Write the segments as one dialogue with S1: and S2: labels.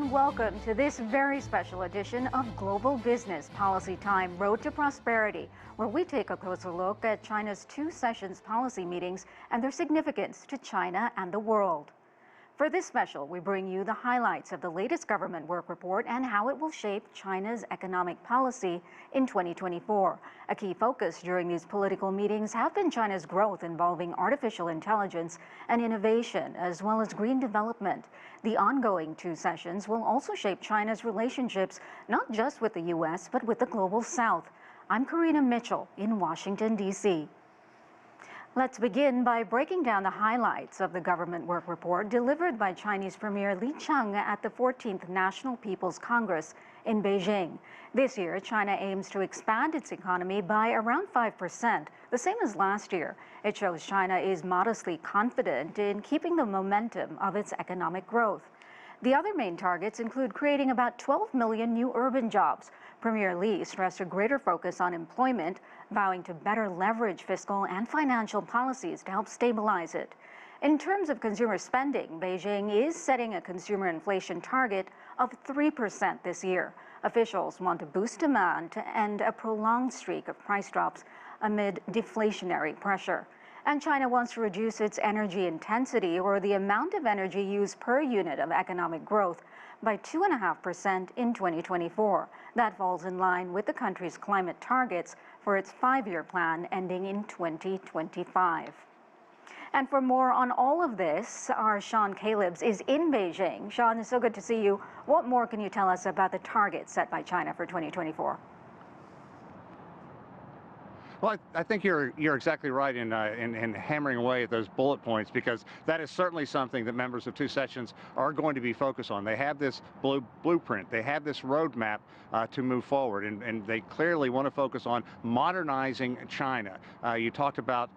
S1: and welcome to this very special edition of Global Business Policy Time Road to Prosperity, where we take a closer look at China's two sessions policy meetings and their significance to China and the world. For this special, we bring you the highlights of the latest government work report and how it will shape China's economic policy in 2024. A key focus during these political meetings have been China's growth involving artificial intelligence and innovation, as well as green development. The ongoing two sessions will also shape China's relationships, not just with the U.S., but with the global South. I'm Karina Mitchell in Washington, D.C. Let's begin by breaking down the highlights of the government work report delivered by Chinese Premier Li Qiang at the 14th National People's Congress in Beijing. This year, China aims to expand its economy by around 5%, the same as last year. It shows China is modestly confident in keeping the momentum of its economic growth. The other main targets include creating about 12 million new urban jobs. Premier Li stressed a greater focus on employment, vowing to better leverage fiscal and financial policies to help stabilize it. In terms of consumer spending, Beijing is setting a consumer inflation target of 3% this year. Officials want to boost demand to end a prolonged streak of price drops amid deflationary pressure. And China wants to reduce its energy intensity, or the amount of energy used per unit of economic growth, by 2.5% in 2024. That falls in line with the country's climate targets for its 5-year plan ending in 2025. And for more on all of this, our Sean Calebs is in Beijing. Sean, it's so good to see you. What more can you tell us about the targets set by China for 2024?
S2: Well, I think you're exactly right in hammering away at those bullet points, because that is certainly something that members of two sessions are going to be focused on. They have this blueprint, they have this roadmap to move forward, and they clearly want to focus on modernizing China. You talked about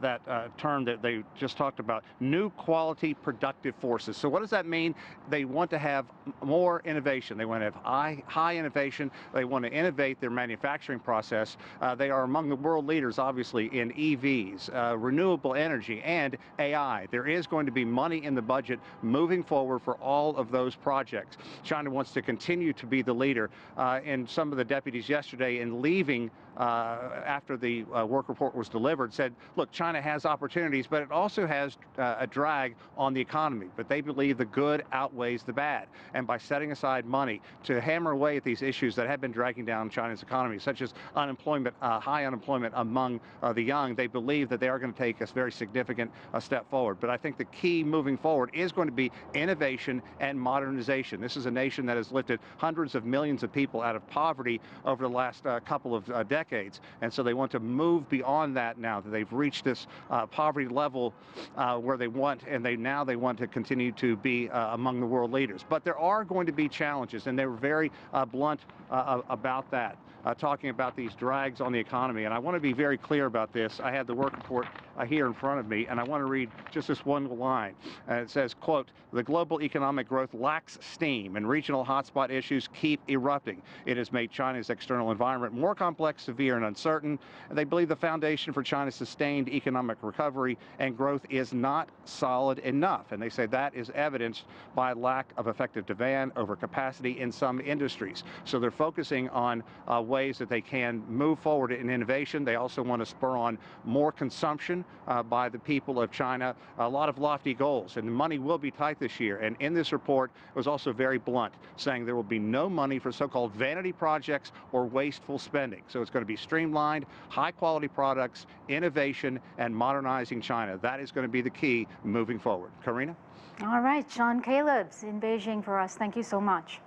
S2: that term that they just talked about, new quality productive forces. So what does that mean? They want to have more innovation. They want to have high innovation. They want to innovate their manufacturing process. They are among the world leaders, obviously, in EVs, renewable energy, and AI. There is going to be money in the budget moving forward for all of those projects. China wants to continue to be the leader. And some of the deputies yesterday, in leaving after the work report was delivered, said, look, China has opportunities, but it also has a drag on the economy. But they believe the good outweighs the bad. And by setting aside money to hammer away at these issues that have been dragging down China's economy, such as unemployment, high unemployment among the young, they believe that they are going to take a very significant step forward. But I think the key moving forward is going to be innovation and modernization. This is a nation that has lifted hundreds of millions of people out of poverty over the last couple of decades. And so they want to move beyond that now that they've reached this poverty level where they want, and they want to continue to be among the world leaders. But there are going to be challenges, and they were very blunt about that, talking about these drags on the economy. And I want to be very clear about this. I have the work report here in front of me, and I want to read just this one line. It says, quote, "The global economic growth lacks steam, and regional hotspot issues keep erupting. It has made China's external environment more complex, severe, and uncertain. And they believe the foundation for China's sustained economic recovery and growth is not solid enough." And they say that is evidenced by lack of effective demand, overcapacity in some industries. So they're focusing on ways that they can move forward in innovation. They also want to spur on more consumption by the people of China. A lot of lofty goals, and the money will be tight this year. And in this report, it was also very blunt, saying there will be no money for so-called vanity projects or wasteful spending. So it's going to be streamlined, high-quality products, innovation, and modernizing China. That is going to be the key moving forward. Karina?
S1: All right, Sean Calebs in Beijing for us. Thank you so much.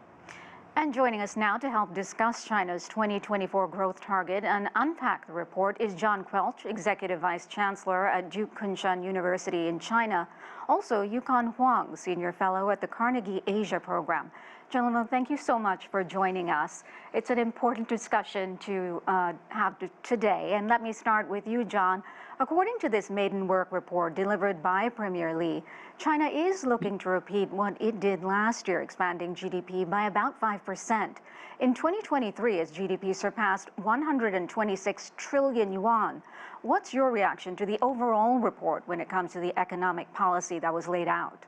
S1: And joining us now to help discuss China's 2024 growth target and unpack the report is John Quelch, Executive Vice Chancellor at Duke Kunshan University in China. Also, Yukon Huang, Senior Fellow at the Carnegie Asia Program. Gentlemen, thank you so much for joining us. It's an important discussion to have today. And let me start with you, John. According to this maiden work report delivered by Premier Li, China is looking to repeat what it did last year, expanding GDP by about 5%. In 2023, its GDP surpassed 126 trillion yuan. What's your reaction to the overall report when it comes to the economic policy that was laid out?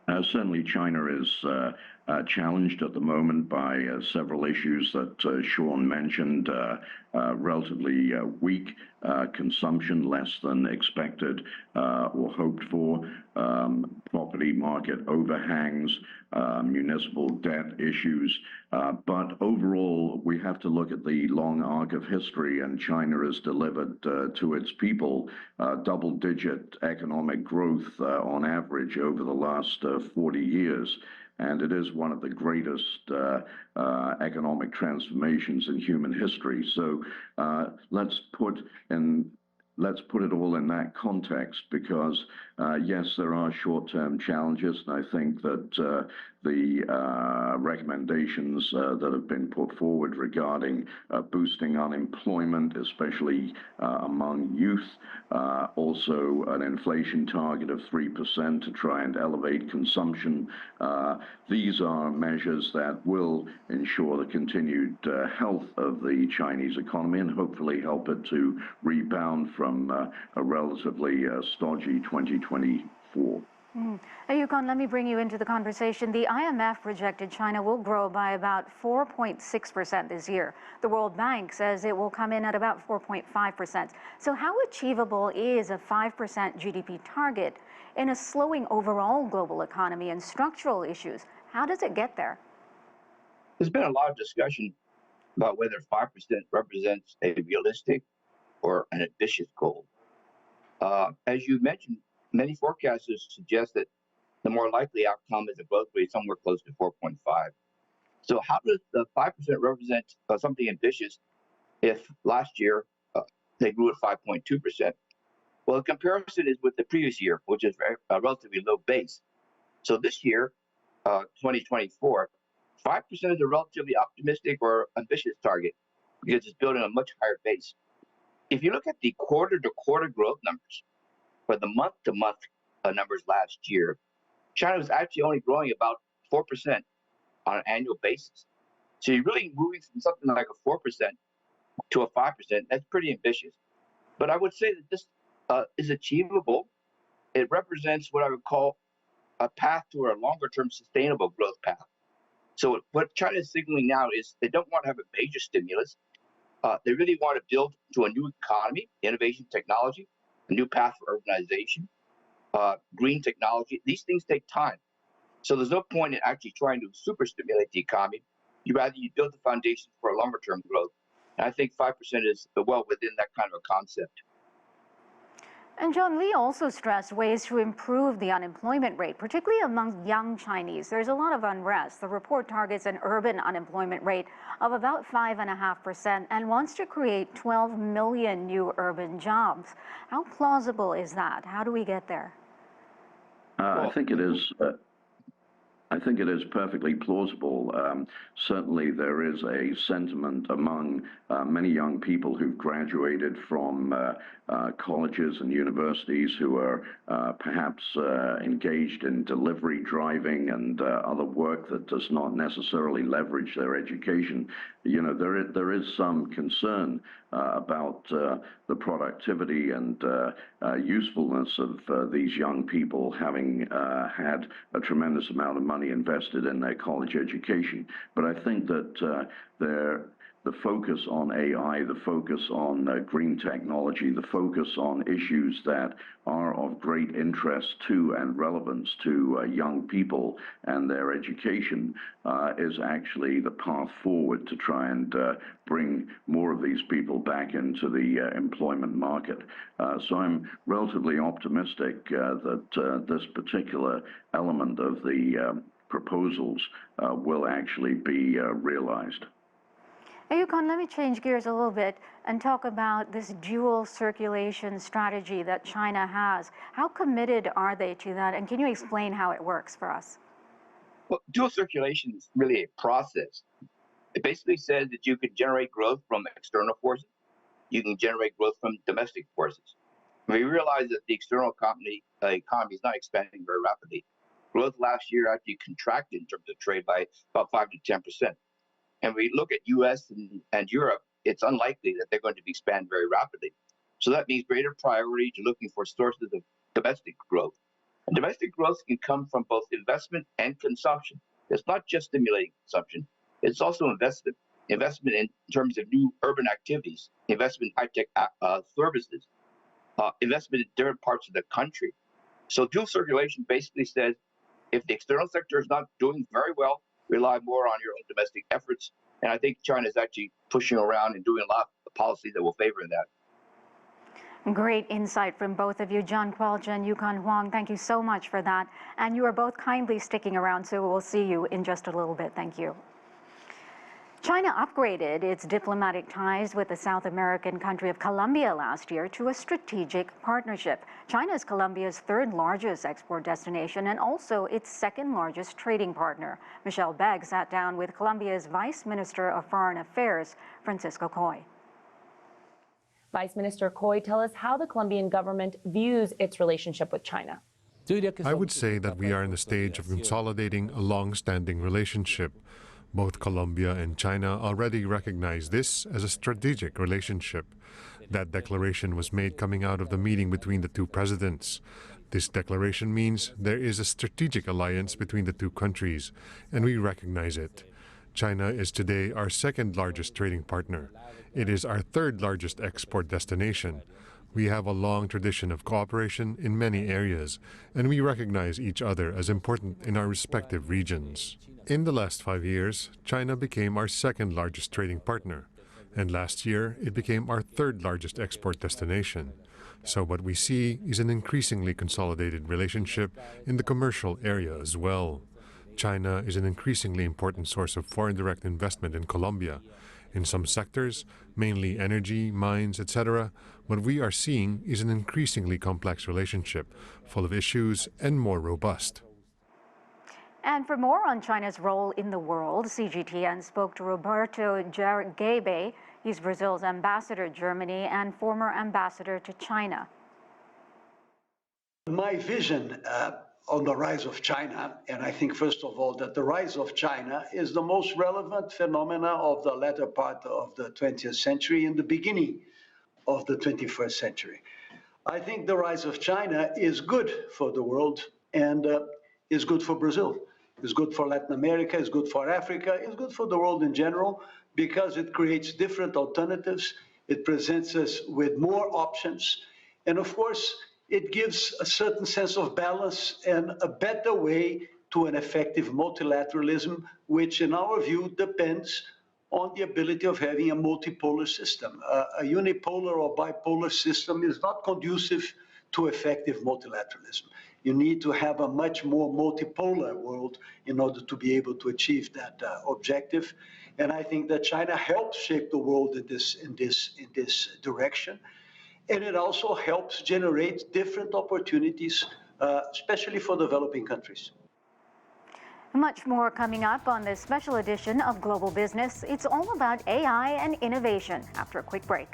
S3: Certainly, China is challenged at the moment by several issues that Sean mentioned. Relatively weak consumption, less than expected or hoped for, property market overhangs, municipal debt issues. But overall, we have to look at the long arc of history, and China has delivered to its people double-digit economic growth on average over the last 40 years. And it is one of the greatest economic transformations in human history. So let's put it all in that context, because yes, there are short-term challenges, and I think that the recommendations that have been put forward regarding boosting unemployment, especially among youth, also an inflation target of 3% to try and elevate consumption. These are measures that will ensure the continued health of the Chinese economy and hopefully help it to rebound from a relatively stodgy 2024.
S1: Yukon, let me bring you into the conversation. The IMF projected China will grow by about 4.6% this year. The World Bank says it will come in at about 4.5%. So how achievable is a 5% GDP target in a slowing overall global economy and structural issues? How does it get there?
S4: There's been a lot of discussion about whether 5% represents a realistic or an ambitious goal. As you mentioned, many forecasters suggest that the more likely outcome is a growth rate somewhere close to 4.5. So how does the 5% represent something ambitious if last year they grew at 5.2%? Well, the comparison is with the previous year, which is a relatively low base. So this year, 2024, 5% is a relatively optimistic or ambitious target because it's built on a much higher base. If you look at the quarter-to-quarter growth numbers, for the month-to-month numbers last year, China was actually only growing about 4% on an annual basis. So you're really moving from something like a 4% to a 5%. That's pretty ambitious. But I would say that this is achievable. It represents what I would call a path to a longer-term sustainable growth path. So what China is signaling now is they don't want to have a major stimulus. They really want to build to a new economy, innovation, technology, a new path for urbanization, green technology. These things take time. So there's no point in actually trying to super stimulate the economy. You build the foundation for a longer term growth. And I think 5% is well within that kind of a concept.
S1: And John, Lee also stressed ways to improve the unemployment rate, particularly among young Chinese. There's a lot of unrest. The report targets an urban unemployment rate of about 5.5% and wants to create 12 million new urban jobs. How plausible is that? How do we get there?
S3: I think it is. I think it is perfectly plausible. Certainly, there is a sentiment among many young people who've graduated from colleges and universities who are perhaps engaged in delivery driving and other work that does not necessarily leverage their education. You know, there is some concern about the productivity and usefulness of these young people having had a tremendous amount of money invested in their college education. But I think that the focus on AI, the focus on green technology, the focus on issues that are of great interest to and relevance to young people and their education is actually the path forward to try and bring more of these people back into the employment market. So I'm relatively optimistic that this particular element of the proposals will actually be realized.
S1: Yukon, let me change gears a little bit and talk about this dual circulation strategy that China has. How committed are they to that? And can you explain how it works for us?
S4: Well, dual circulation is really a process. It basically says that you can generate growth from external forces. You can generate growth from domestic forces. We realize that the external economy is not expanding very rapidly. Growth last year actually contracted in terms of trade by about 5 to 10%. And we look at U.S. and Europe, it's unlikely that they're going to expand very rapidly. So that means greater priority to looking for sources of domestic growth. And domestic growth can come from both investment and consumption. It's not just stimulating consumption, it's also investment in terms of new urban activities, investment in high-tech services, investment in different parts of the country. So dual circulation basically says, if the external sector is not doing very well, rely more on your own domestic efforts. And I think China is actually pushing around and doing a lot of policy that will favor that.
S1: Great insight from both of you, John Quelch and Yukon Huang. Thank you so much for that. And you are both kindly sticking around, so we'll see you in just a little bit. Thank you. China upgraded its diplomatic ties with the South American country of Colombia last year to a strategic partnership. China is Colombia's third largest export destination and also its second largest trading partner. Michelle Begg sat down with Colombia's Vice Minister of Foreign Affairs, Francisco Coy.
S5: Vice Minister Coy, tell us how the Colombian government views its relationship with China.
S6: I would say that we are in the stage of consolidating a long-standing relationship. Both Colombia and China already recognize this as a strategic relationship. That declaration was made coming out of the meeting between the two presidents. This declaration means there is a strategic alliance between the two countries, and we recognize it. China is today our second largest trading partner. It is our third largest export destination. We have a long tradition of cooperation in many areas, and we recognize each other as important in our respective regions. In the last 5 years, China became our second largest trading partner, and last year it became our third largest export destination. So what we see is an increasingly consolidated relationship in the commercial area as well. China is an increasingly important source of foreign direct investment in Colombia. In some sectors, mainly energy, mines, etc., what we are seeing is an increasingly complex relationship, full of issues and more robust.
S1: And for more on China's role in the world, CGTN spoke to Roberto Gergebe. He's Brazil's ambassador to Germany and former ambassador to China.
S7: My vision on the rise of China, and I think first of all that the rise of China is the most relevant phenomena of the latter part of the 20th century and the beginning of the 21st century. I think the rise of China is good for the world and is good for Brazil. It's good for Latin America, it's good for Africa, it's good for the world in general because it creates different alternatives, it presents us with more options, and of course, it gives a certain sense of balance and a better way to an effective multilateralism, which in our view depends on the ability of having a multipolar system. A unipolar or bipolar system is not conducive to effective multilateralism. You need to have a much more multipolar world in order to be able to achieve that objective. And I think that China helps shape the world in this direction. And it also helps generate different opportunities, especially for developing countries.
S1: Much more coming up on this special edition of Global Business. It's all about AI and innovation after a quick break.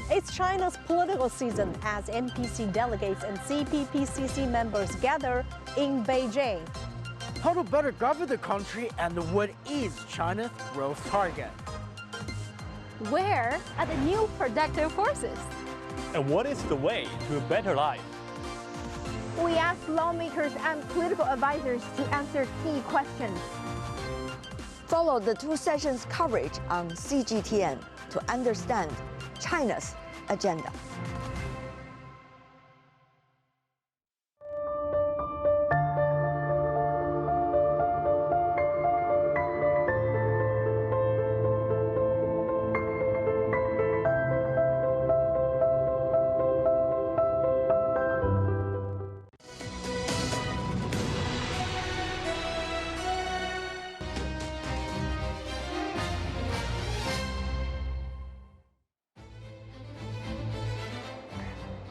S8: It's China's political season as NPC delegates and CPPCC members gather in Beijing.
S9: How to better govern the country and what is China's growth target?
S8: Where are the new productive forces?
S10: And what is the way to a better life?
S8: We asked lawmakers and political advisors to answer key questions.
S11: Follow the two sessions coverage on CGTN to understand China's agenda.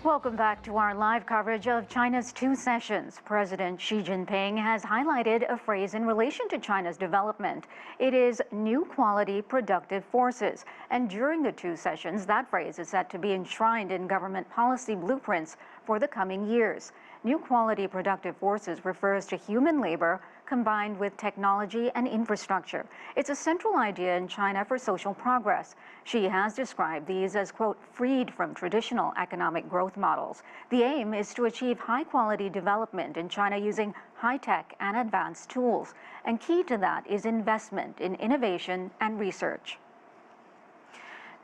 S1: Welcome back to our live coverage of China's two sessions. President Xi Jinping has highlighted a phrase in relation to China's development. It is new quality productive forces. And during the two sessions, that phrase is set to be enshrined in government policy blueprints for the coming years. New quality productive forces refers to human labor combined with technology and infrastructure. It's a central idea in China for social progress. She has described these as, quote, freed from traditional economic growth models. The aim is to achieve high-quality development in China using high-tech and advanced tools. And key to that is investment in innovation and research.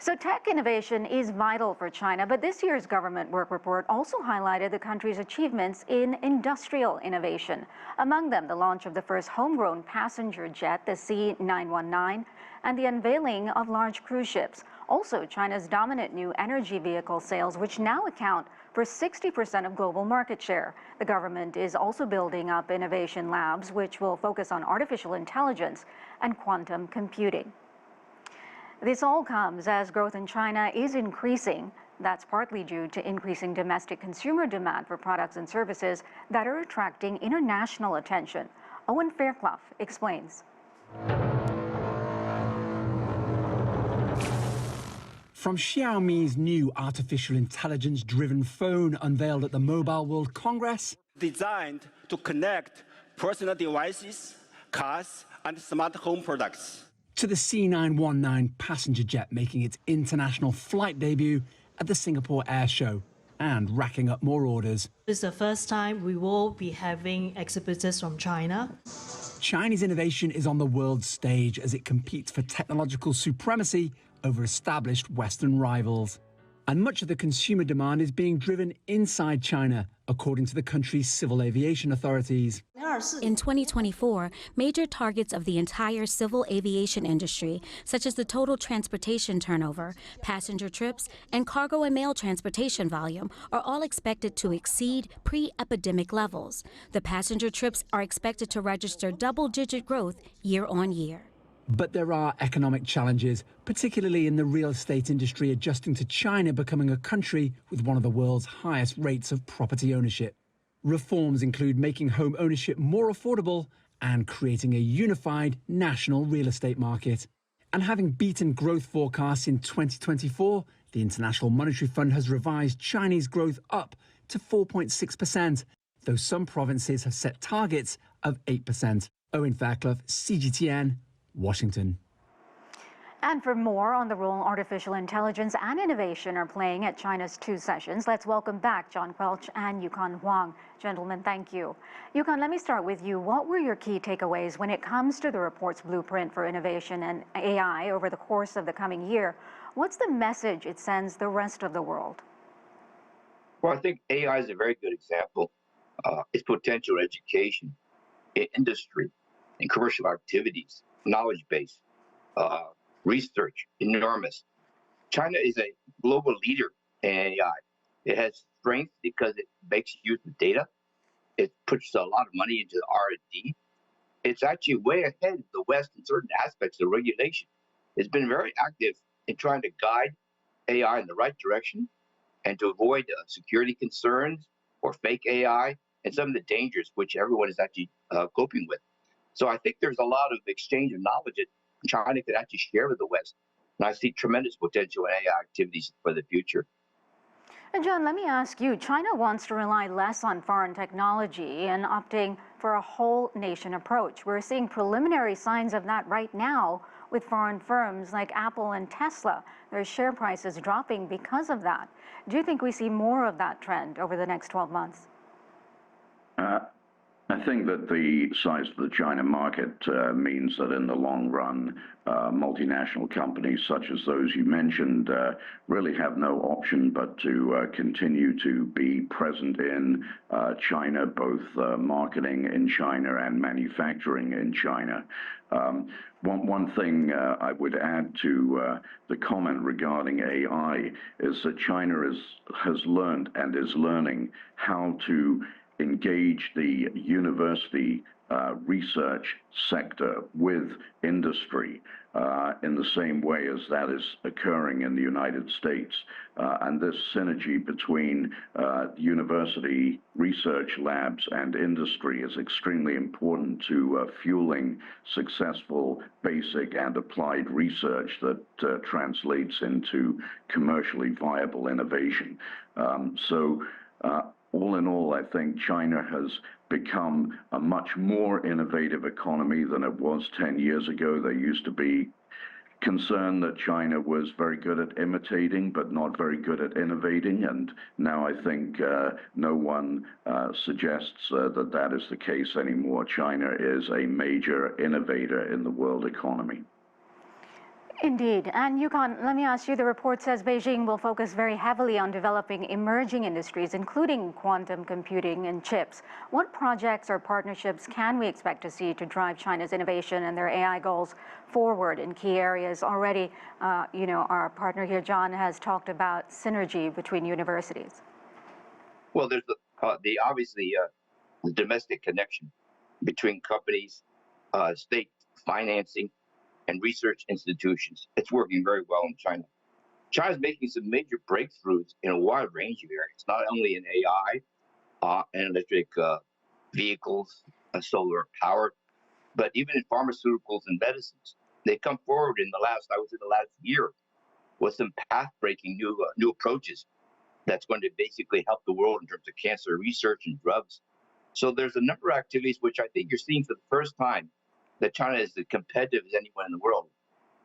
S1: So tech innovation is vital for China, but this year's government work report also highlighted the country's achievements in industrial innovation. Among them, the launch of the first homegrown passenger jet, the C919, and the unveiling of large cruise ships. Also, China's dominant new energy vehicle sales, which now account for 60% of global market share. The government is also building up innovation labs, which will focus on artificial intelligence and quantum computing. This all comes as growth in China is increasing. That's partly due to increasing domestic consumer demand for products and services that are attracting international attention. Owen Fairclough explains.
S12: From Xiaomi's new artificial intelligence-driven phone unveiled at the Mobile World Congress,
S13: designed to connect personal devices, cars, and smart home products,
S12: to the C919 passenger jet making its international flight debut at the Singapore Air Show and racking up more orders.
S14: This is the first time we will be having exhibitors from China.
S12: Chinese innovation is on the world stage as it competes for technological supremacy over established Western rivals. And much of the consumer demand is being driven inside China, according to the country's civil aviation authorities.
S15: In 2024, major targets of the entire civil aviation industry, such as the total transportation turnover, passenger trips, and cargo and mail transportation volume, are all expected to exceed pre-epidemic levels. The passenger trips are expected to register double-digit growth year on year.
S12: But there are economic challenges, particularly in the real estate industry, adjusting to China becoming a country with one of the world's highest rates of property ownership. Reforms include making home ownership more affordable and creating a unified national real estate market. And having beaten growth forecasts in 2024, the International Monetary Fund has revised Chinese growth up to 4.6%, though some provinces have set targets of 8%. Owen Fairclough, CGTN, Washington.
S1: And for more on the role artificial intelligence and innovation are playing at China's 2 sessions, let's welcome back John Quelch and Yukon Huang. Gentlemen, thank you. Yukon, let me start with you. What were your key takeaways when it comes to the report's blueprint for innovation and AI over the course of the coming year? What's the message it sends the rest of the world?
S4: Well, I think AI is a very good example. Its potential education, industry, and commercial activities, knowledge base, research, enormous. China is a global leader in AI. It has strength because it makes use of data. It puts a lot of money into R&D. It's actually way ahead of the West in certain aspects of regulation. It's been very active in trying to guide AI in the right direction and to avoid security concerns or fake AI and some of the dangers which everyone is actually coping with. So I think there's a lot of exchange of knowledge that China could actually share with the West. And I see tremendous potential in AI activities for the future.
S1: And John, let me ask you, China wants to rely less on foreign technology and opting for a whole nation approach. We're seeing preliminary signs of that right now with foreign firms like Apple and Tesla. Their share prices dropping because of that. Do you think we see more of that trend over the next 12 months?
S3: I think that the size of the China market means that in the long run, multinational companies such as those you mentioned really have no option but to continue to be present in China, both marketing in China and manufacturing in China. One thing I would add to the comment regarding AI is that China has learned and is learning how to engage the university research sector with industry in the same way as that is occurring in the United States. And this synergy between university research labs and industry is extremely important to fueling successful basic and applied research that translates into commercially viable innovation. all in all, I think China has become a much more innovative economy than it was 10 years ago. There used to be concern that China was very good at imitating but not very good at innovating, and now I think no one suggests that that is the case anymore. China is a major innovator in the world economy.
S1: Indeed. And Yukon, let me ask you, the report says Beijing will focus very heavily on developing emerging industries, including quantum computing and chips. What projects or partnerships can we expect to see to drive China's innovation and their AI goals forward in key areas? Already, our partner here, John, has talked about synergy between universities.
S4: Well, there's obviously the domestic connection between companies, state financing, and research institutions. It's working very well in China. China's making some major breakthroughs in a wide range of areas, not only in AI and electric vehicles, solar power, but even in pharmaceuticals and medicines. They come forward in the last year with some path-breaking new approaches that's going to basically help the world in terms of cancer research and drugs. So there's a number of activities which I think you're seeing for the first time that China is as competitive as anyone in the world.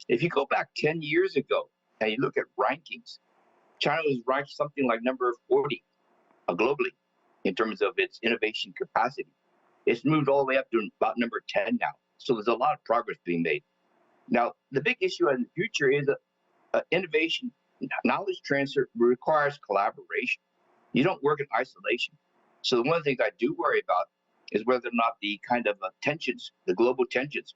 S4: If you go back 10 years ago and you look at rankings, China was ranked something like number 40 globally in terms of its innovation capacity. It's moved all the way up to about number 10 now. So there's a lot of progress being made. Now, the big issue in the future is innovation. Knowledge transfer requires collaboration. You don't work in isolation. So one of the things I do worry about is whether or not the kind of tensions, the global tensions,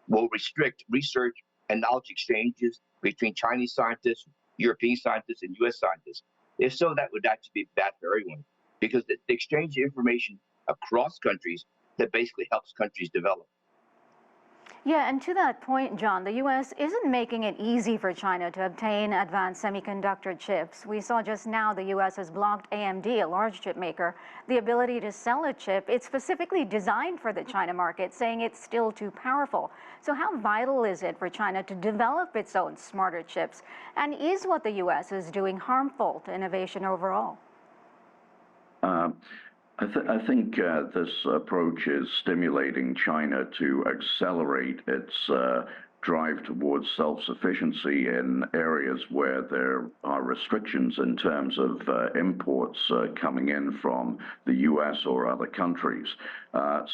S4: will restrict research and knowledge exchanges between Chinese scientists, European scientists, and U.S. scientists. If so, that would actually be bad for everyone, because the exchange of information across countries that basically helps countries develop.
S1: Yeah, and to that point, John, the U.S. isn't making it easy for China to obtain advanced semiconductor chips. We saw just now the U.S. has blocked AMD, a large chip maker, the ability to sell a chip it's specifically designed for the China market, saying it's still too powerful. So how vital is it for China to develop its own smarter chips? And is what the U.S. is doing harmful to innovation overall?
S3: I think this approach is stimulating China to accelerate its drive towards self-sufficiency in areas where there are restrictions in terms of imports coming in from the U.S. or other countries.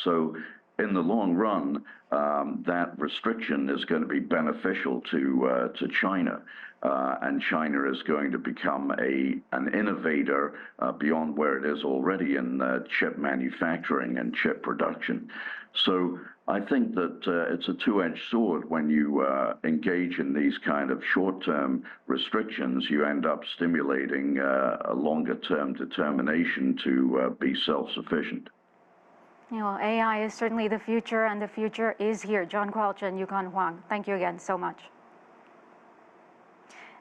S3: So in the long run, that restriction is going to be beneficial to China. And China is going to become an innovator beyond where it is already in chip manufacturing and chip production. So I think that it's a two-edged sword. When you engage in these kind of short-term restrictions, you end up stimulating a longer-term determination to be self-sufficient.
S1: Well, AI is certainly the future, and the future is here. John Quelch and Yukon Huang, thank you again so much.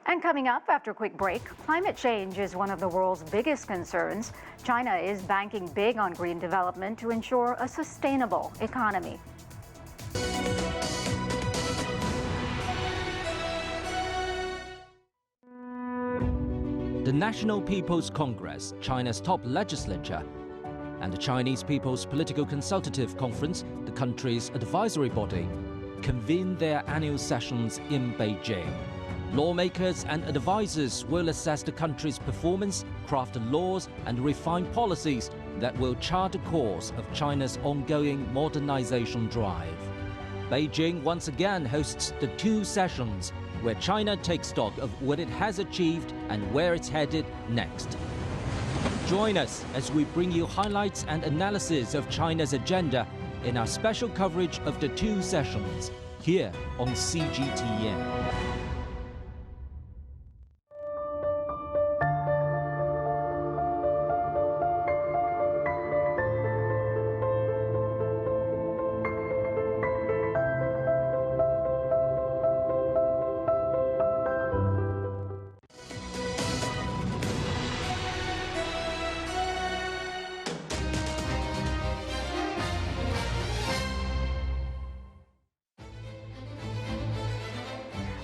S1: And coming up after a quick break, climate change is one of the world's biggest concerns. China is banking big on green development to ensure a sustainable economy.
S16: The National People's Congress, China's top legislature, and the Chinese People's Political Consultative Conference, the country's advisory body, convene their annual sessions in Beijing. Lawmakers and advisors will assess the country's performance, craft laws, and refine policies that will chart the course of China's ongoing modernization drive. Beijing once again hosts the two sessions, where China takes stock of what it has achieved and where it's headed next. Join us as we bring you highlights and analysis of China's agenda in our special coverage of the two sessions, here on CGTN.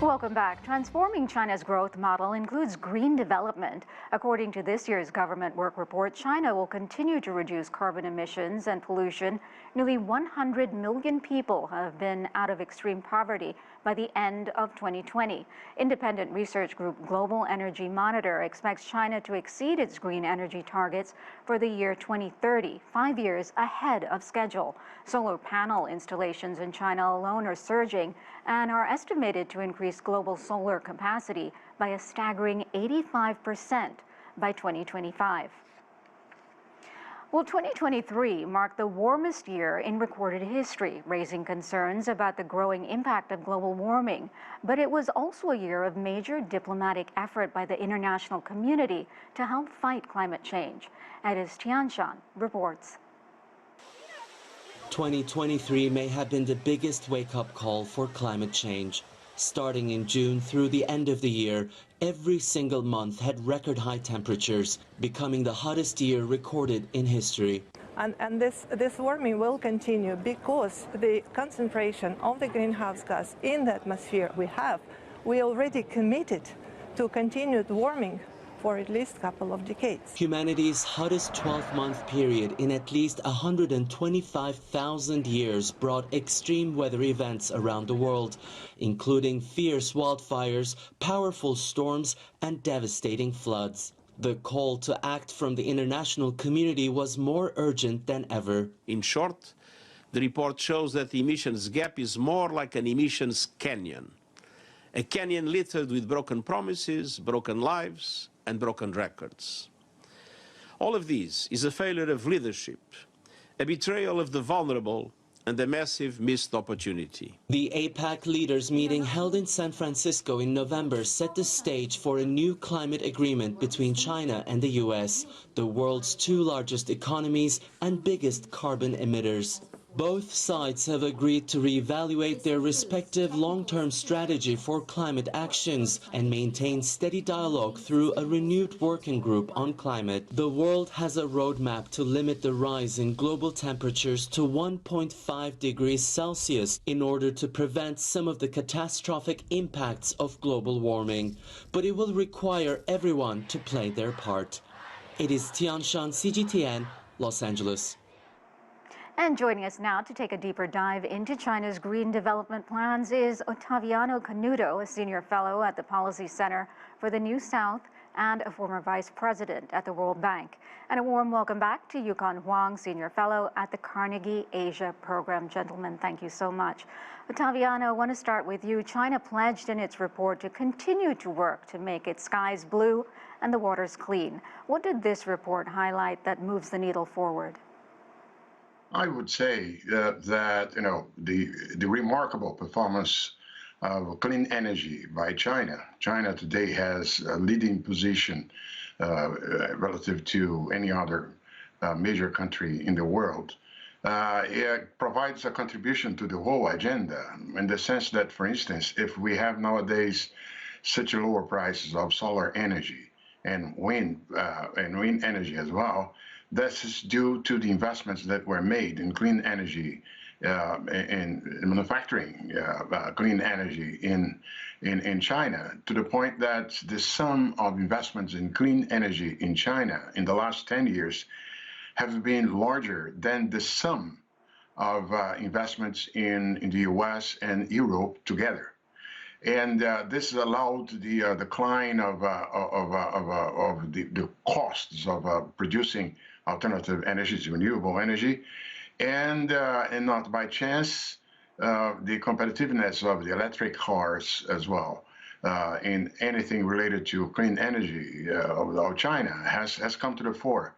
S1: Welcome back. Transforming China's growth model includes green development. According to this year's government work report, China will continue to reduce carbon emissions and pollution. Nearly 100 million people have been out of extreme poverty by the end of 2020. Independent research group Global Energy Monitor expects China to exceed its green energy targets for the year 2030, 5 years ahead of schedule. Solar panel installations in China alone are surging and are estimated to increase global solar capacity by a staggering 85% by 2025. Well, 2023 marked the warmest year in recorded history, raising concerns about the growing impact of global warming. But it was also a year of major diplomatic effort by the international community to help fight climate change. As Tianshan reports.
S17: 2023 may have been the biggest wake-up call for climate change. Starting in June through the end of the year, every single month had record-high temperatures, becoming the hottest year recorded in history.
S18: And this warming will continue because the concentration of the greenhouse gas in the atmosphere we already committed to continued warming for at least a couple of decades.
S17: Humanity's hottest 12-month period in at least 125,000 years brought extreme weather events around the world, including fierce wildfires, powerful storms, and devastating floods. The call to act from the international community was more urgent than ever.
S19: In short, the report shows that the emissions gap is more like an emissions canyon. A canyon littered with broken promises, broken lives, and broken records. All of these is a failure of leadership, a betrayal of the vulnerable, and a massive missed opportunity.
S17: The APEC leaders meeting held in San Francisco in November set the stage for a new climate agreement between China and the US, the world's two largest economies and biggest carbon emitters. Both sides have agreed to reevaluate their respective long-term strategy for climate actions and maintain steady dialogue through a renewed working group on climate. The world has a roadmap to limit the rise in global temperatures to 1.5 degrees Celsius in order to prevent some of the catastrophic impacts of global warming. But it will require everyone to play their part. It is Tianshan, CGTN, Los Angeles.
S1: And joining us now to take a deeper dive into China's green development plans is Ottaviano Canuto, a senior fellow at the Policy Center for the New South and a former vice president at the World Bank. And a warm welcome back to Yukon Huang, senior fellow at the Carnegie Asia Program. Gentlemen, thank you so much. Ottaviano, I want to start with you. China pledged in its report to continue to work to make its skies blue and the waters clean. What did this report highlight that moves the needle forward?
S20: I would say that the remarkable performance of clean energy by China. China today has a leading position relative to any other major country in the world. It provides a contribution to the whole agenda in the sense that, for instance, if we have nowadays such lower prices of solar energy and wind energy as well, this is due to the investments that were made in clean energy, in manufacturing clean energy in China, to the point that the sum of investments in clean energy in China in the last 10 years have been larger than the sum of investments in the US and Europe together. And this has allowed the decline of the costs of producing alternative energies, renewable energy, and not by chance, the competitiveness of the electric cars as well, in anything related to clean energy of China has come to the fore,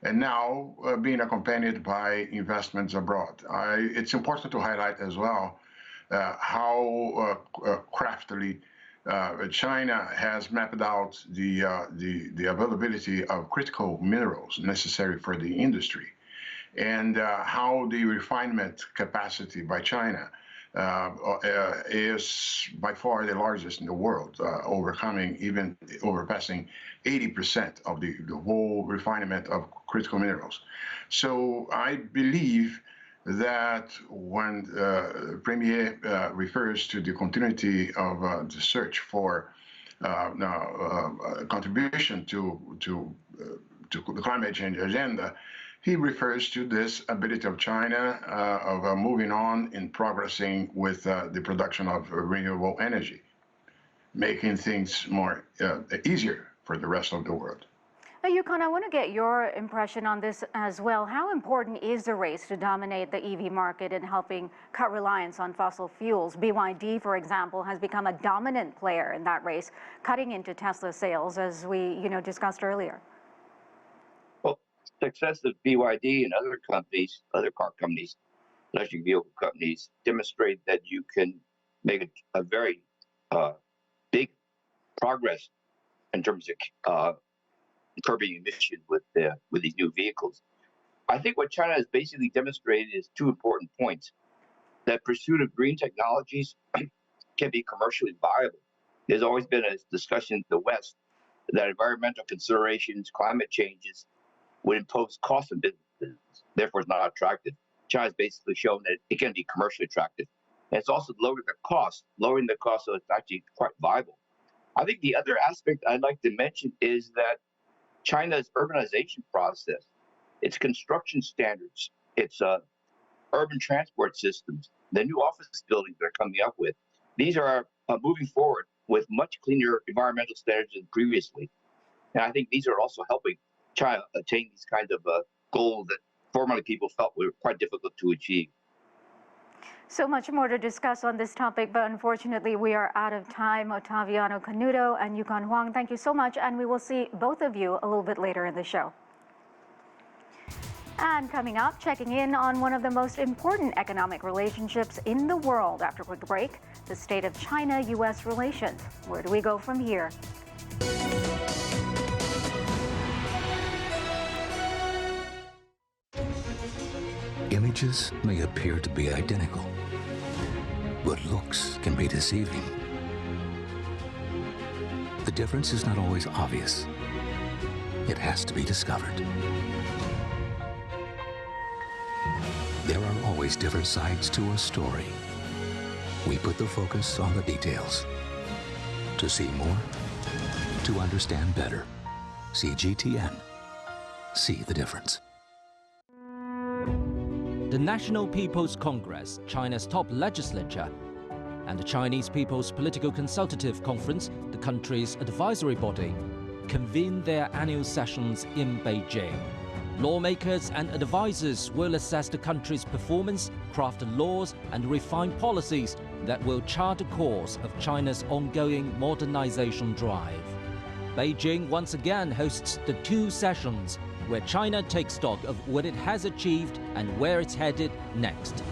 S20: and now being accompanied by investments abroad. It's important to highlight as well how craftily China has mapped out the availability of critical minerals necessary for the industry, and how the refinement capacity by China is by far the largest in the world, overpassing 80% of the whole refinement of critical minerals. So I believe that when Premier refers to the continuity of the search for contribution to the climate change agenda, he refers to this ability of China of moving on and progressing with the production of renewable energy, making things more easier for the rest of the world.
S1: Now, Yukon, I want to get your impression on this as well. How important is the race to dominate the EV market in helping cut reliance on fossil fuels? BYD, for example, has become a dominant player in that race, cutting into Tesla sales, as we discussed earlier.
S4: Well, success of BYD and other companies, other car companies, electric vehicle companies, demonstrate that you can make a very big progress in terms of curbing emissions with these new vehicles. I think what China has basically demonstrated is two important points: that pursuit of green technologies can be commercially viable. There's always been a discussion in the West that environmental considerations, climate changes would impose costs on businesses, therefore it's not attractive. China's basically shown that it can be commercially attractive. And it's also lowering the cost so it's actually quite viable. I think the other aspect I'd like to mention is that China's urbanization process, its construction standards, its urban transport systems, the new office buildings they're coming up with, these are moving forward with much cleaner environmental standards than previously. And I think these are also helping China attain these kinds of goals that formerly people felt were quite difficult to achieve.
S1: So much more to discuss on this topic, but unfortunately we are out of time. Ottaviano Canuto and Yukon Huang, thank you so much, and we will see both of you a little bit later in the show. And coming up, checking in on one of the most important economic relationships in the world after a quick break, the state of China-U.S. relations. Where do we go from here?
S21: Images may appear to be identical, but looks can be deceiving. The difference is not always obvious. It has to be discovered. There are always different sides to a story. We put the focus on the details. To see more, to understand better. CGTN. See the difference.
S16: The National People's Congress, China's top legislature, and the Chinese People's Political Consultative Conference, the country's advisory body, convene their annual sessions in Beijing. Lawmakers and advisors will assess the country's performance, craft laws, and refine policies that will chart a course of China's ongoing modernization drive. Beijing once again hosts the two sessions, where China takes stock of what it has achieved and where it's headed next.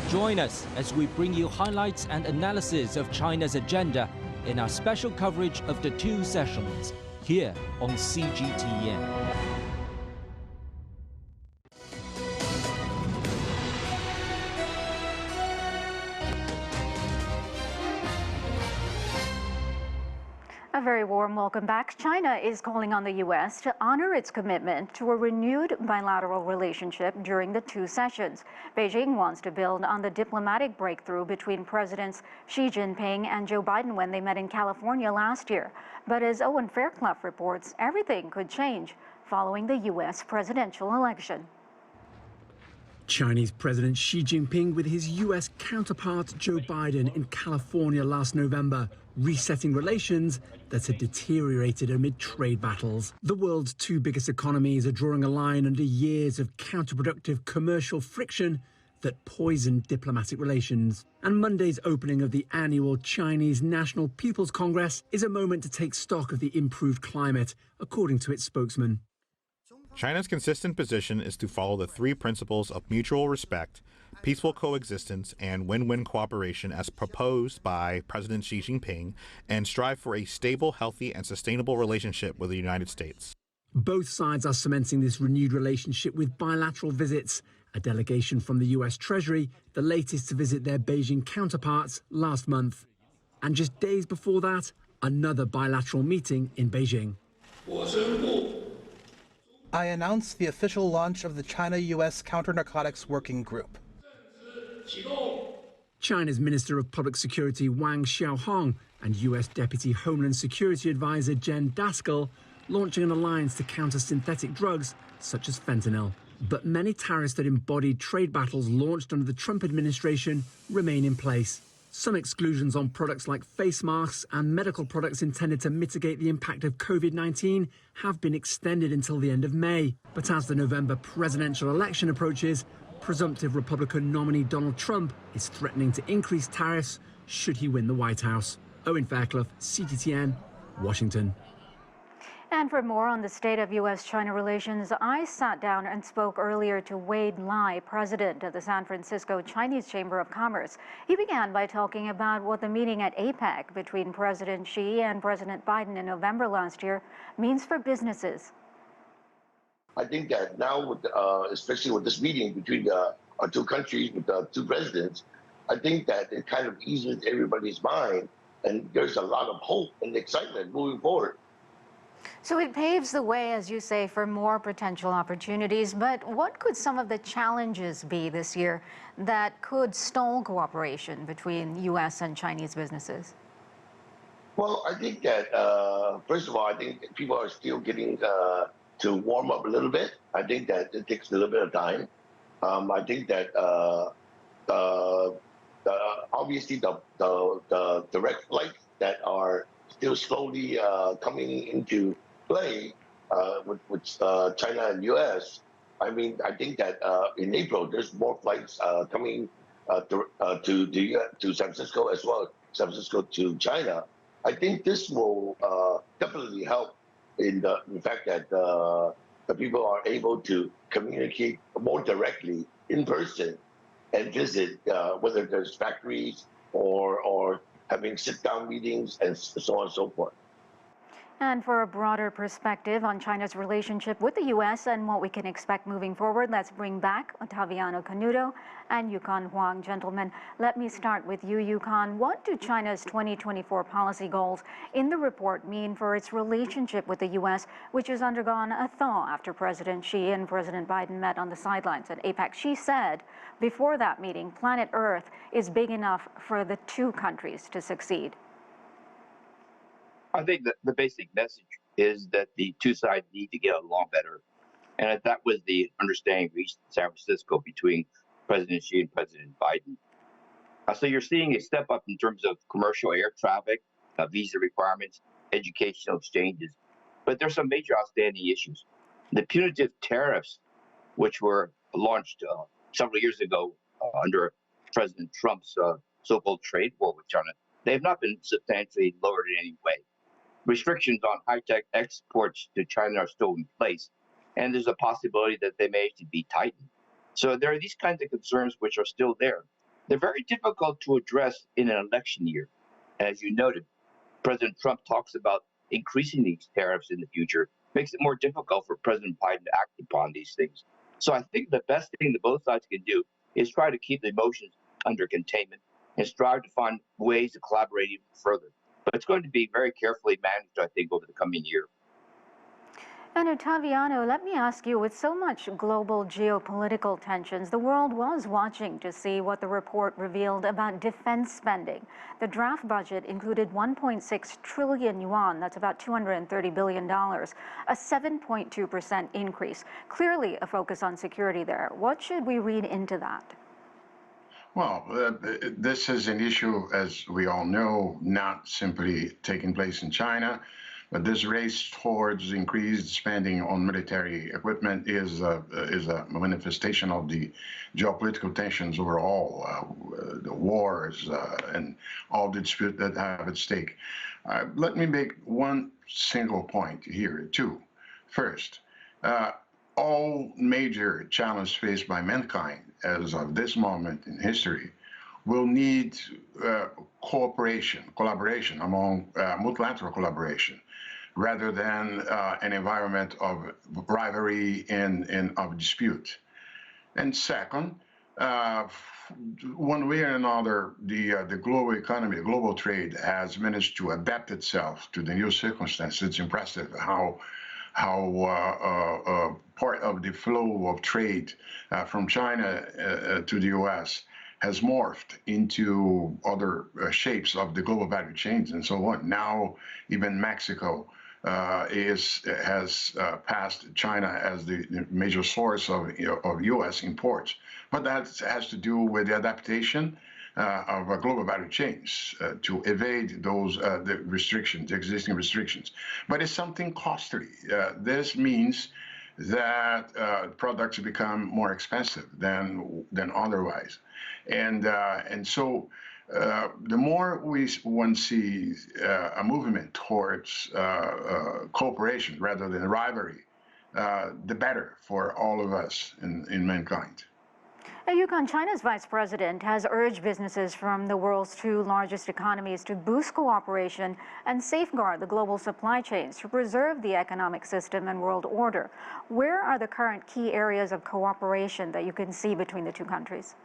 S16: Join us as we bring you highlights and analysis of China's agenda in our special coverage of the two sessions here on CGTN.
S1: A very warm welcome back. China is calling on the U.S. to honor its commitment to a renewed bilateral relationship during the two sessions. Beijing wants to build on the diplomatic breakthrough between Presidents Xi Jinping and Joe Biden when they met in California last year. But as Owen Fairclough reports, everything could change following the U.S. presidential election.
S12: Chinese President Xi Jinping with his U.S. counterpart Joe Biden in California last November, resetting relations that had deteriorated amid trade battles. The world's two biggest economies are drawing a line under years of counterproductive commercial friction that poisoned diplomatic relations. And Monday's opening of the annual Chinese National People's Congress is a moment to take stock of the improved climate, according to its spokesman.
S22: China's consistent position is to follow the three principles of mutual respect, peaceful coexistence, and win-win cooperation as proposed by President Xi Jinping, and strive for a stable, healthy, and sustainable relationship with the United States.
S12: Both sides are cementing this renewed relationship with bilateral visits. A delegation from the U.S. Treasury, the latest to visit their Beijing counterparts last month. And just days before that, another bilateral meeting in Beijing.
S2: I announced the official launch of the China-U.S. Counter-Narcotics Working Group.
S12: China's Minister of Public Security Wang Xiaohong and U.S. Deputy Homeland Security Advisor Jen Daskal launching an alliance to counter synthetic drugs such as fentanyl. But many tariffs that embodied trade battles launched under the Trump administration remain in place. Some exclusions on products like face masks and medical products intended to mitigate the impact of COVID-19 have been extended until the end of May. But as the November presidential election approaches, presumptive Republican nominee Donald Trump is threatening to increase tariffs should he win the White House. Owen Fairclough, CGTN, Washington.
S1: And for more on the state of U.S.-China relations, I sat down and spoke earlier to Wade Lai, president of the San Francisco Chinese Chamber of Commerce. He began by talking about what the meeting at APEC between President Xi and President Biden in November last year means for businesses.
S5: I think that now, especially with this meeting between our two countries, with the two presidents, I think that it kind of eases everybody's mind, and there's a lot of hope and excitement moving forward.
S1: So it paves the way, as you say, for more potential opportunities. But what could some of the challenges be this year that could stall cooperation between U.S. and Chinese businesses?
S5: Well, I think that, first of all, I think people are still getting to warm up a little bit. I think that it takes a little bit of time. I think that obviously the direct flights that are still slowly coming into play with China and U.S. I mean, I think that in April there's more flights coming to San Francisco as well as San Francisco to China. I think this will definitely help in the fact that the people are able to communicate more directly in person and visit, whether there's factories or having sit-down meetings and so on and so forth.
S1: And for a broader perspective on China's relationship with the U.S. and what we can expect moving forward, let's bring back Ottaviano Canuto and Yukon Huang. Gentlemen, let me start with you, Yukon. What do China's 2024 policy goals in the report mean for its relationship with the U.S., which has undergone a thaw after President Xi and President Biden met on the sidelines at APEC? Xi said before that meeting, planet Earth is big enough for the two countries to succeed.
S4: I think that the basic message is that the two sides need to get along better. And that was the understanding reached in San Francisco between President Xi and President Biden. So you're seeing a step up in terms of commercial air traffic, visa requirements, educational exchanges. But there's some major outstanding issues. The punitive tariffs, which were launched several years ago under President Trump's so-called trade war with China, they have not been substantially lowered in any way. Restrictions on high-tech exports to China are still in place, and there's a possibility that they may actually be tightened. So there are these kinds of concerns which are still there. They're very difficult to address in an election year. As you noted, President Trump talks about increasing these tariffs in the future, makes it more difficult for President Biden to act upon these things. So I think the best thing that both sides can do is try to keep the emotions under containment and strive to find ways to collaborate even further. But it's going to be very carefully managed, I think, over the coming year.
S1: And Ottaviano, let me ask you, with so much global geopolitical tensions, the world was watching to see what the report revealed about defense spending. The draft budget included 1.6 trillion yuan, that's about $230 billion, a 7.2% increase. Clearly a focus on security there. What should we read into that?
S20: Well, this is an issue, as we all know, not simply taking place in China, but this race towards increased spending on military equipment is a manifestation of the geopolitical tensions overall, the wars and all the disputes that have at stake. Let me make one single point here, too. First, all major challenges faced by mankind as of this moment in history will need collaboration among multilateral collaboration, rather than an environment of rivalry and of dispute. And second, one way or another, the global economy, global trade has managed to adapt itself to the new circumstances. It's impressive how how part of the flow of trade from China to the U.S. has morphed into other shapes of the global value chains and so on. Now, even Mexico has passed China as the major source of U.S. imports. But that has to do with the adaptation of global value chains to evade those the restrictions, the existing restrictions. But it's something costly. This means that products become more expensive than otherwise, and so the more one sees a movement towards cooperation rather than rivalry, the better for all of us in mankind.
S1: Yukon, China's vice president has urged businesses from the world's two largest economies to boost cooperation and safeguard the global supply chains to preserve the economic system and world order. Where are the current key areas of cooperation that you can see between the two countries?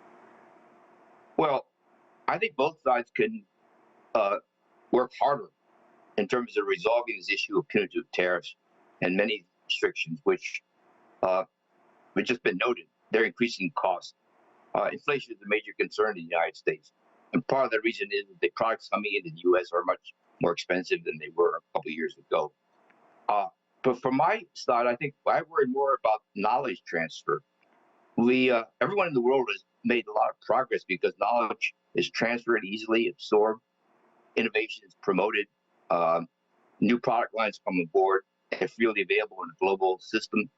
S4: Well, I think both sides can work harder in terms of resolving this issue of punitive tariffs and many restrictions, which just been noted. They're increasing costs. Inflation is a major concern in the United States. And part of the reason is that the products coming into the U.S. are much more expensive than they were a couple of years ago. But from my side, I think I worry more about knowledge transfer. Everyone in the world has made a lot of progress because knowledge is transferred easily, absorbed, innovation is promoted, new product lines come aboard, and freely available in a global system.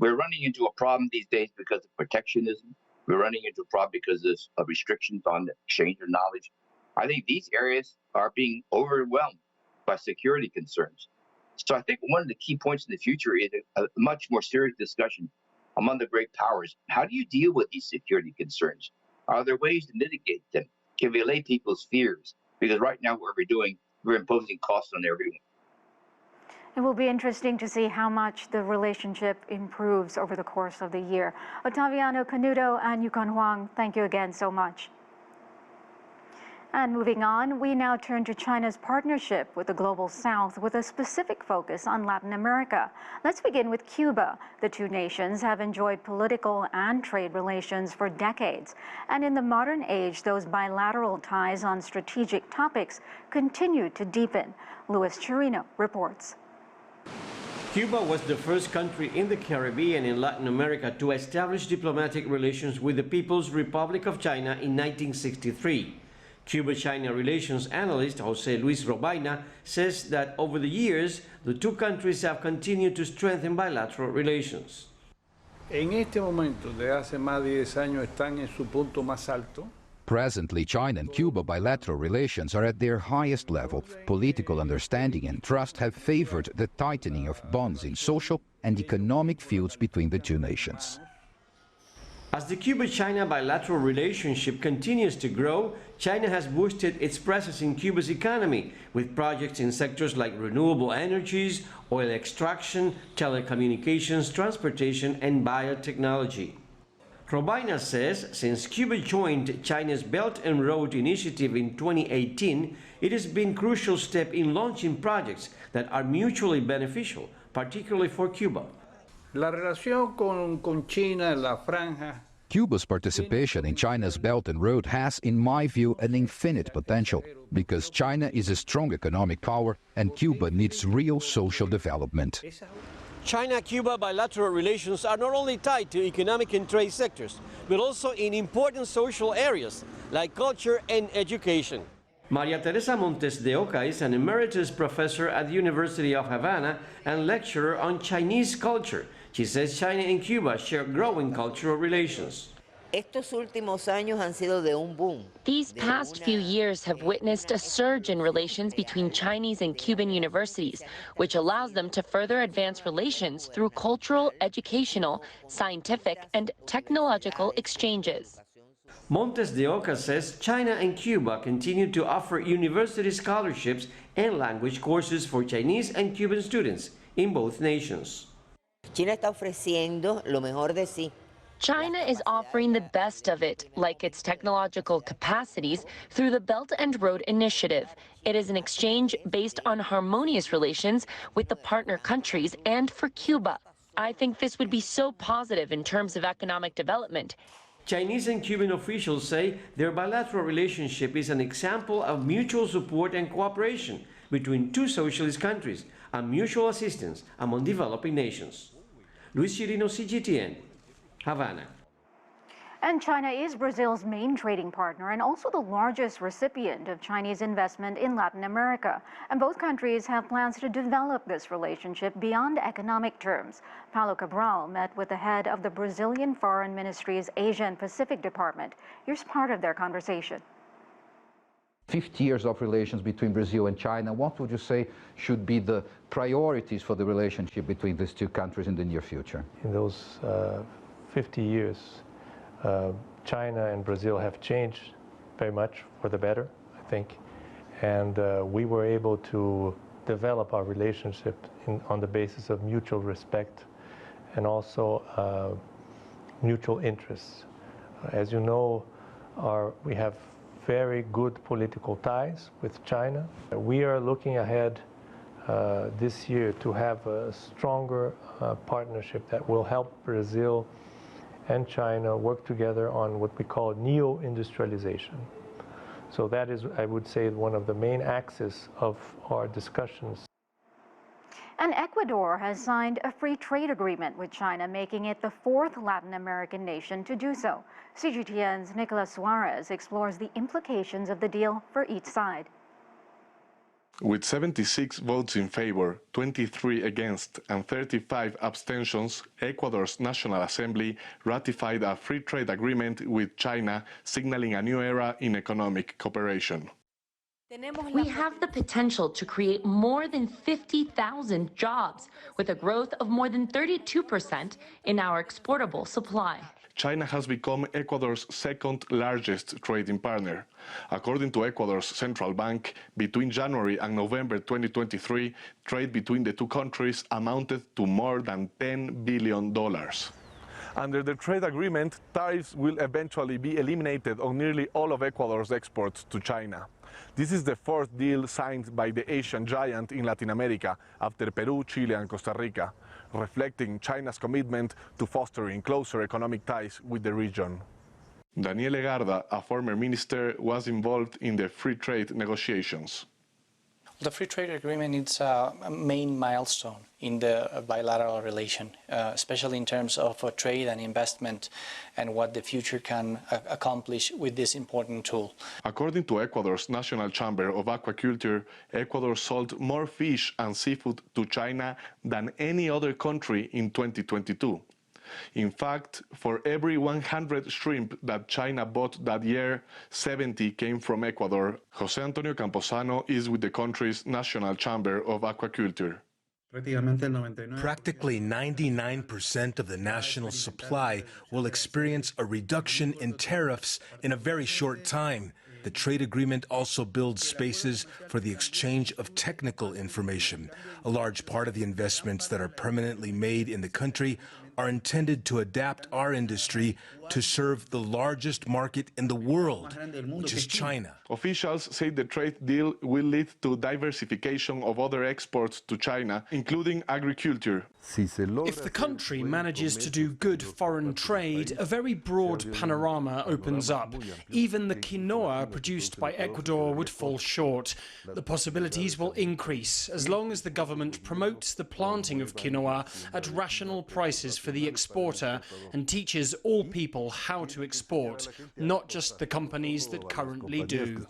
S4: We're running into a problem these days because of protectionism. We're running into a problem because of restrictions on the exchange of knowledge. I think these areas are being overwhelmed by security concerns. So I think one of the key points in the future is a much more serious discussion among the great powers. How do you deal with these security concerns? Are there ways to mitigate them? Can we allay people's fears? Because right now what we're doing, we're imposing costs on everyone.
S1: It will be interesting to see how much the relationship improves over the course of the year. Ottaviano Canuto and Yukon Huang, thank you again so much. And moving on, we now turn to China's partnership with the Global South with a specific focus on Latin America. Let's begin with Cuba. The two nations have enjoyed political and trade relations for decades. And in the modern age, those bilateral ties on strategic topics continue to deepen. Luis Chirino reports.
S6: Cuba was the first country in the Caribbean and Latin America to establish diplomatic relations with the People's Republic of China in 1963. Cuba-China relations analyst Jose Luis Robaina says that over the years, the two countries have continued to strengthen bilateral relations.
S7: En este momento, de hace más de 10 años, están en su punto más alto.
S23: Presently, China and Cuba bilateral relations are at their highest level. Political understanding and trust have favored the tightening of bonds in social and economic fields between the two nations.
S6: As the Cuba-China bilateral relationship continues to grow, China has boosted its presence in Cuba's economy with projects in sectors like renewable energies, oil extraction, telecommunications, transportation, and biotechnology. Robaina says since Cuba joined China's Belt and Road Initiative in 2018, it has been a crucial step in launching projects that are mutually beneficial, particularly for Cuba.
S7: La relación con China en la franja.
S23: Cuba's participation in China's Belt and Road has, in my view, an infinite potential, because China is a strong economic power and Cuba needs real social development.
S6: China-Cuba bilateral relations are not only tied to economic and trade sectors, but also in important social areas like culture and education. Maria Teresa Montes de Oca is an emeritus professor at the University of Havana and lecturer on Chinese culture. She says China and Cuba share growing cultural relations.
S24: These past few years have witnessed a surge in relations between Chinese and Cuban universities, which allows them to further advance relations through cultural, educational, scientific, and technological exchanges.
S6: Montes de Oca says China and Cuba continue to offer university scholarships and language courses for Chinese and Cuban students in both nations.
S24: China is offering the best of it, like its technological capacities, through the Belt and Road Initiative. It is an exchange based on harmonious relations with the partner countries and for Cuba. I think this would be so positive in terms of economic development.
S6: Chinese and Cuban officials say their bilateral relationship is an example of mutual support and cooperation between two socialist countries and mutual assistance among developing nations. Luis Chirino, CGTN, Havana.
S1: And China is Brazil's main trading partner and also the largest recipient of Chinese investment in Latin America. And both countries have plans to develop this relationship beyond economic terms. Paulo Cabral met with the head of the Brazilian Foreign Ministry's Asia and Pacific Department. Here's part of their conversation.
S23: 50 years of relations between Brazil and China. What would you say should be the priorities for the relationship between these two countries in the near future?
S8: In those 50 years, China and Brazil have changed very much for the better, I think. And we were able to develop our relationship on the basis of mutual respect and also mutual interests. As you know, we have very good political ties with China. We are looking ahead this year to have a stronger partnership that will help Brazil and China work together on what we call neo-industrialization. So that is, I would say, one of the main axes of our discussions.
S1: And Ecuador has signed a free trade agreement with China, making it the fourth Latin American nation to do so. CGTN's Nicolas Suarez explores the implications of the deal for each side.
S9: With 76 votes in favor, 23 against, and 35 abstentions, Ecuador's National Assembly ratified a free trade agreement with China, signaling a new era in economic cooperation.
S24: We have the potential to create more than 50,000 jobs, with a growth of more than 32% in our exportable supply.
S9: China has become Ecuador's second largest trading partner. According to Ecuador's central bank, between January and November 2023, trade between the two countries amounted to more than $10 billion.
S10: Under the trade agreement, tariffs will eventually be eliminated on nearly all of Ecuador's exports to China. This is the fourth deal signed by the Asian giant in Latin America after Peru, Chile, and Costa Rica, reflecting China's commitment to fostering closer economic ties with the region.
S9: Daniel Egarda, a former minister, was involved in the free trade negotiations.
S11: The free trade agreement is a main milestone in the bilateral relation, especially in terms of trade and investment and what the future can accomplish with this important tool.
S9: According to Ecuador's National Chamber of Aquaculture, Ecuador sold more fish and seafood to China than any other country in 2022. In fact, for every 100 shrimp that China bought that year, 70 came from Ecuador. José Antonio Camposano is with the country's National Chamber of Aquaculture.
S25: Practically 99% of the national supply will experience a reduction in tariffs in a very short time. The trade agreement also builds spaces for the exchange of technical information. A large part of the investments that are permanently made in the country are intended to adapt our industry to serve the largest market in the world, which is China.
S9: Officials say the trade deal will lead to diversification of other exports to China, including agriculture.
S26: If the country manages to do good foreign trade, a very broad panorama opens up. Even the quinoa produced by Ecuador would fall short. The possibilities will increase as long as the government promotes the planting of quinoa at rational prices for the exporter and teaches all people how to export, not just the companies that currently do.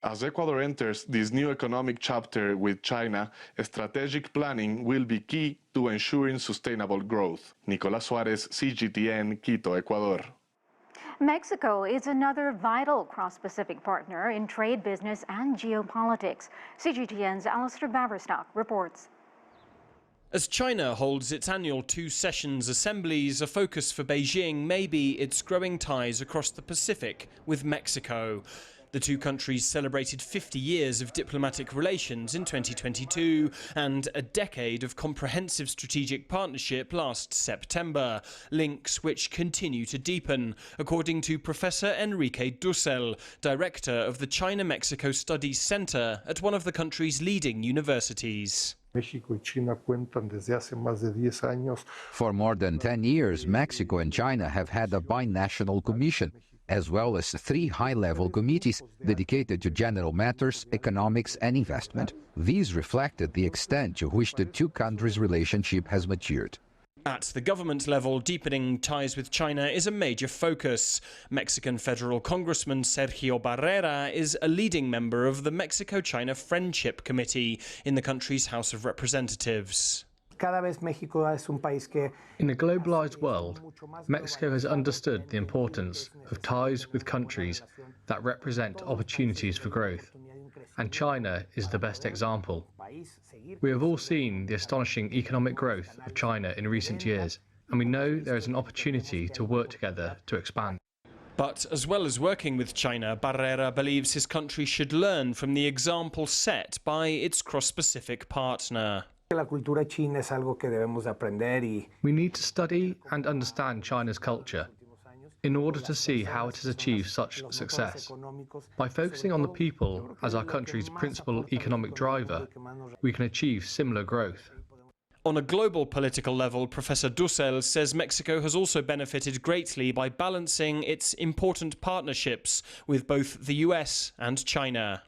S9: As Ecuador enters this new economic chapter with China, strategic planning will be key to ensuring sustainable growth. Nicolas Suarez, CGTN, Quito, Ecuador.
S1: Mexico is another vital cross-Pacific partner in trade, business, and geopolitics. CGTN's Alistair Baverstock reports.
S26: As China holds its annual two sessions assemblies, a focus for Beijing may be its growing ties across the Pacific with Mexico. The two countries celebrated 50 years of diplomatic relations in 2022 and a decade of comprehensive strategic partnership last September, links which continue to deepen, according to Professor Enrique Dussel, director of the China-Mexico Studies Center at one of the country's leading universities.
S23: For more than 10 years, Mexico and China have had a binational commission, as well as 3 high-level committees dedicated to general matters, economics and investment. These reflected the extent to which the two countries' relationship has matured.
S26: At the government level, deepening ties with China is a major focus. Mexican federal Congressman Sergio Barrera is a leading member of the Mexico-China Friendship Committee in the country's House of Representatives.
S3: In a globalized world, Mexico has understood the importance of ties with countries that represent opportunities for growth, and China is the best example. We have all seen the astonishing economic growth of China in recent years, and we know there is an opportunity to work together to expand.
S26: But as well as working with China, Barrera believes his country should learn from the example set by its cross-Pacific partner.
S3: We need to study and understand China's culture in order to see how it has achieved such success. By focusing on the people as our country's principal economic driver, we can achieve similar growth.
S26: On a global political level, Professor Dussel says Mexico has also benefited greatly by balancing its important partnerships with both the US and China.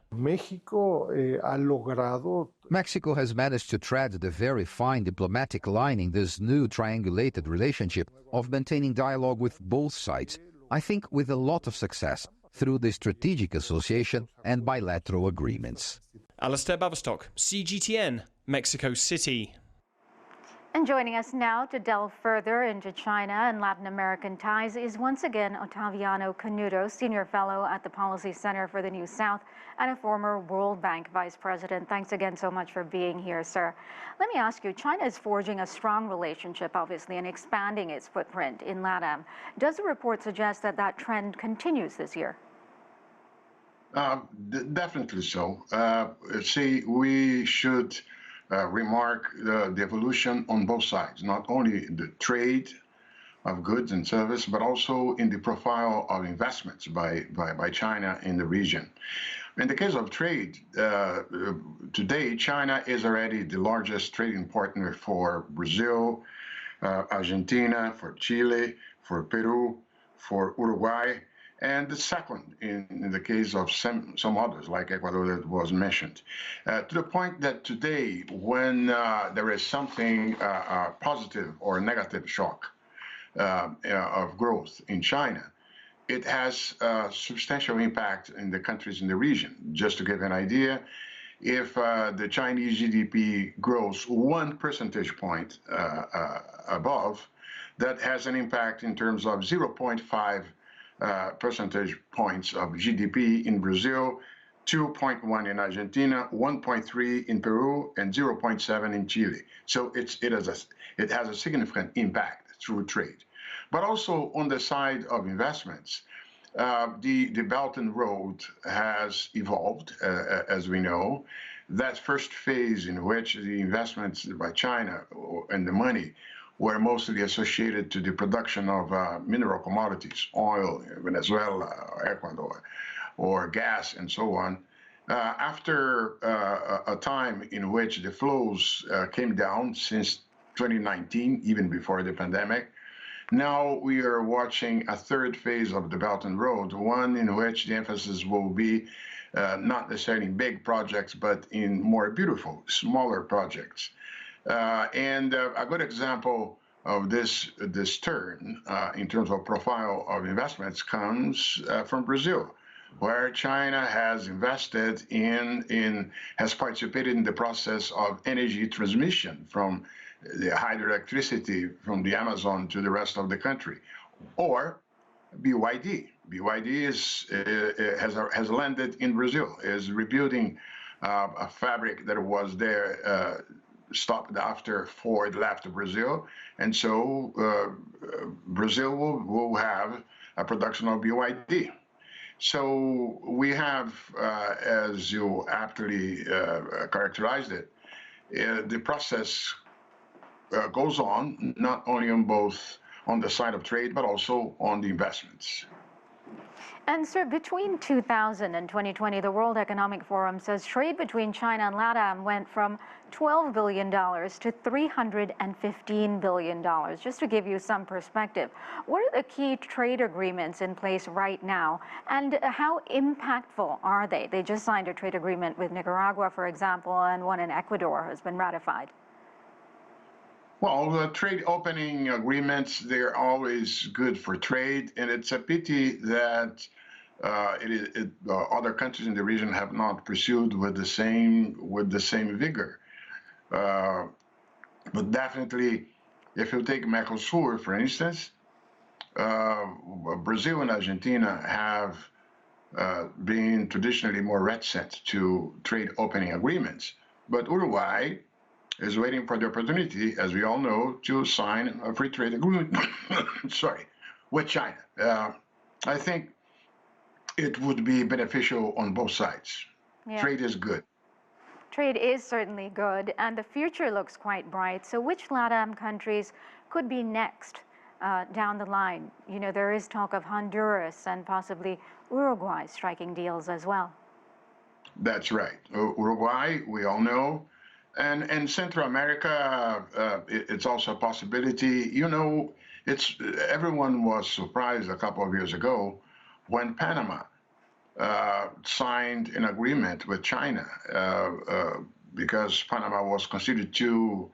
S23: Mexico has managed to tread the very fine diplomatic line in this new triangulated relationship of maintaining dialogue with both sides, I think with a lot of success, through the strategic association and bilateral agreements.
S26: Alistair Baverstock, CGTN, Mexico City.
S1: And joining us now to delve further into China and Latin American ties is once again Ottaviano Canuto, Senior Fellow at the Policy Center for the New South and a former World Bank Vice President. Thanks again so much for being here, sir. Let me ask you, China is forging a strong relationship, obviously, and expanding its footprint in LATAM. Does the report suggest that that trend continues this year?
S20: Definitely so. See, we should remark the evolution on both sides, not only the trade of goods and service, but also in the profile of investments by China in the region. In the case of trade, today China is already the largest trading partner for Brazil, Argentina, for Chile, for Peru, for Uruguay, and the second in the case of some others, like Ecuador that was mentioned. To the point that today, when there is something positive or negative shock of growth in China, it has a substantial impact in the countries in the region. Just to give an idea, if the Chinese GDP grows 1 percentage point above, that has an impact in terms of 0.5 percentage points of GDP in Brazil, 2.1 in Argentina, 1.3 in Peru, and 0.7 in Chile. So it has a significant impact through trade. But also on the side of investments, the Belt and Road has evolved, as we know. That first phase in which the investments by China and the money were mostly associated to the production of mineral commodities, oil, Venezuela, Ecuador, or gas, and so on. After a time in which the flows came down since 2019, even before the pandemic, now we are watching a third phase of the Belt and Road, one in which the emphasis will be not necessarily in big projects, but in more beautiful, smaller projects. And a good example of this turn in terms of profile of investments comes from Brazil, where China has invested has participated in the process of energy transmission from the hydroelectricity from the Amazon to the rest of the country, or BYD. BYD has landed in Brazil, is rebuilding a fabric that was there stopped after Ford left Brazil, and so Brazil will have a production of BYD. So we have, as you aptly characterized it, the process goes on not only on the side of trade, but also on the investments.
S1: And sir, between 2000 and 2020, the World Economic Forum says trade between China and LATAM went from $12 billion to $315 billion. Just to give you some perspective, what are the key trade agreements in place right now, and how impactful are they? They just signed a trade agreement with Nicaragua, for example, and one in Ecuador has been ratified.
S20: Well, the trade opening agreements, they're always good for trade, and it's a pity that other countries in the region have not pursued with the same vigor. But definitely, if you take Mercosur, for instance, Brazil and Argentina have been traditionally more reticent to trade opening agreements. But Uruguay is waiting for the opportunity, as we all know, to sign a free trade agreement with China. I think it would be beneficial on both sides. Yeah. Trade is good.
S1: Trade is certainly good, and the future looks quite bright. So which LATAM countries could be next down the line? You know, there is talk of Honduras and possibly Uruguay striking deals as well.
S20: That's right. Uruguay, we all know. And Central America, it's also a possibility. You know, everyone was surprised a couple of years ago when Panama signed an agreement with China because Panama was considered to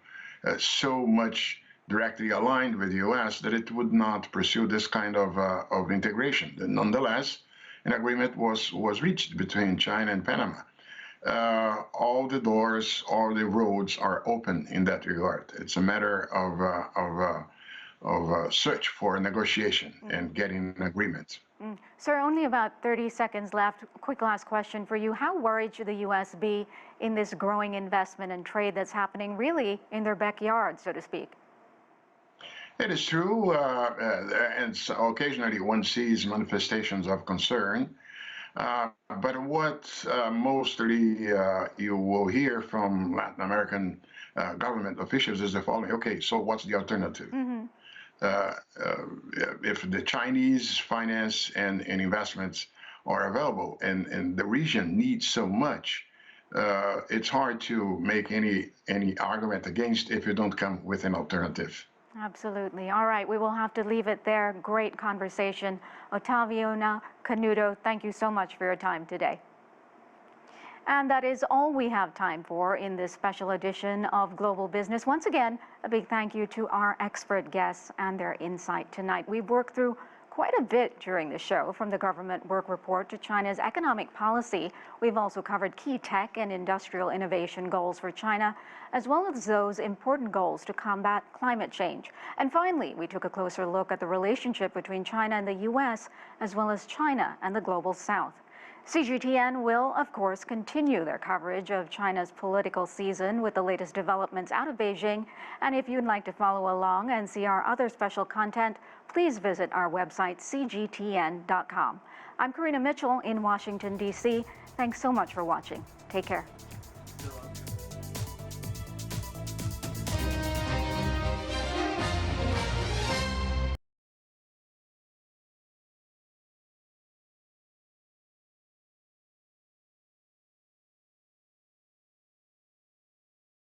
S20: so much directly aligned with the U.S. that it would not pursue this kind of integration. Nonetheless, an agreement was reached between China and Panama. All the doors, all the roads are open in that regard. It's a matter of search for a negotiation and getting an agreement.
S1: Sir, only about 30 seconds left. Quick last question for you. How worried should the U.S. be in this growing investment and trade that's happening really in their backyard, so to speak?
S20: It is true, and occasionally one sees manifestations of concern. But what mostly you will hear from Latin American government officials is the following: okay, so what's the alternative? Mm-hmm. If the Chinese finance and investments are available and the region needs so much, it's hard to make any argument against if you don't come with an alternative.
S1: Absolutely. All right, we will have to leave it there. Great conversation. Ottaviano Canuto, thank you so much for your time today. And that is all we have time for in this special edition of Global Business. Once again, a big thank you to our expert guests and their insight tonight. We've worked through quite a bit during the show, from the government work report to China's economic policy. We've also covered key tech and industrial innovation goals for China, as well as those important goals to combat climate change. And finally, we took a closer look at the relationship between China and the U.S., as well as China and the global South. CGTN will, of course, continue their coverage of China's political season with the latest developments out of Beijing. And if you'd like to follow along and see our other special content, please visit our website, cgtn.com. I'm Karina Mitchell in Washington, D.C. Thanks so much for watching. Take care.